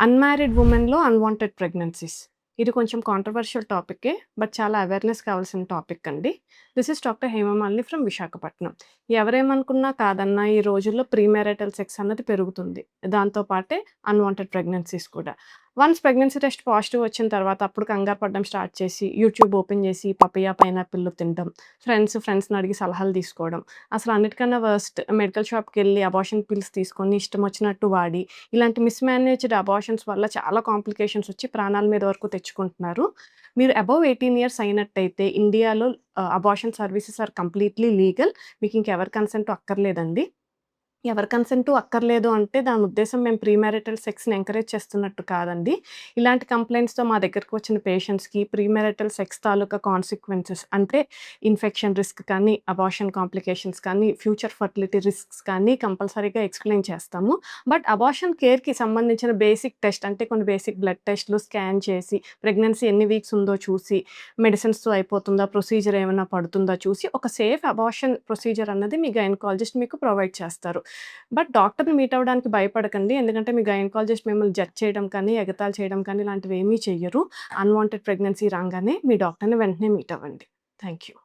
Unmarried వుమెన్‌లో unwanted pregnancies. ఇది కొంచెం controversial టాపిక్కే. బట్ చాలా అవేర్‌నెస్ కావాల్సిన టాపిక్ అండి. This is doctor Hemamalini from Visakhapatnam. ఎవరేమనుకున్నా కాదన్నా ఈ రోజుల్లో ప్రీమెరిటల్ సెక్స్ అన్నది పెరుగుతుంది. దాంతో పాటే అన్‌వాంటెడ్ ప్రెగ్నెన్సీస్ కూడా. వన్స్ ప్రెగ్నెన్సీ టెస్ట్ పాజిటివ్ వచ్చిన తర్వాత అప్పుడు కంగారు పడడం స్టార్ట్ చేసి యూట్యూబ్ ఓపెన్ చేసి పపాయ, పైనాపిల్లు తినడం. ఫ్రెండ్స్‌ని అడిగి సలహాలు తీసుకోవడం. అసలు అన్నిటికన్నా వర్స్ట్ మెడికల్ షాప్‌కెళ్ళి అబార్షన్ పిల్స్ తీసుకొని ఇష్టం వచ్చినట్టు వాడి ఇలాంటి మిస్‌మేనేజ్డ్ అబార్షన్స్ వల్ల చాలా కాంప్లికేషన్స్ వచ్చి ప్రాణాల మీద వరకు తెచ్చుకుంటున్నారు. మీరు అబోవ్ 18 ఇయర్స్ అయినట్టయితే ఇండియాలో abortion services are completely legal. మీకు ఇంకెవరి కన్సెంట్ అక్కర్లేదండి. ఎవరి కన్సెంటు అక్కర్లేదు అంటే దాని ఉద్దేశ్యం మేము ప్రీమెరిటల్ సెక్స్‌ని ఎంకరేజ్ చేస్తున్నట్టు కాదండి. ఇలాంటి కంప్లెయింట్స్‌తో మా దగ్గరికి వచ్చిన పేషెంట్స్‌కి ప్రీమెరిటల్ సెక్స్ తాలూకా కాన్సిక్వెన్సెస్ అంటే ఇన్ఫెక్షన్ రిస్క్ కానీ, అబార్షన్ కాంప్లికేషన్స్ కానీ, ఫ్యూచర్ ఫర్టిలిటీ రిస్క్స్ కానీ కంపల్సరీగా ఎక్స్‌ప్లెయిన్ చేస్తాము. బట్ అబార్షన్ కేర్‌కి సంబంధించిన బేసిక్ టెస్ట్ అంటే కొన్ని బేసిక్ బ్లడ్ టెస్ట్‌లు స్కాన్ చేసి, ప్రెగ్నెన్సీ ఎన్ని వీక్స్ ఉందో చూసి, మెడిసిన్స్‌తో అయిపోతుందా, ప్రొసీజర్ ఏమైనా పడుతుందా చూసి ఒక సేఫ్ అబార్షన్ ప్రొసీజర్ అన్నది మీ గైనకాలజిస్ట్ మీకు ప్రొవైడ్ చేస్తారు. బట్ డాక్టర్‌ని మీట్ అవ్వడానికి భయపడకండి. ఎందుకంటే మీ గైనకాలజిస్ట్ మిమ్మల్ని జడ్జ్ చేయడం కానీ, ఎగతాళి చేయడం కానీ ఇలాంటివేమీ చెయ్యరు. అన్‌వాంటెడ్ ప్రెగ్నెన్సీ రాంగానే మీ డాక్టర్‌ని వెంటనే మీట్ అవ్వండి. Thank you.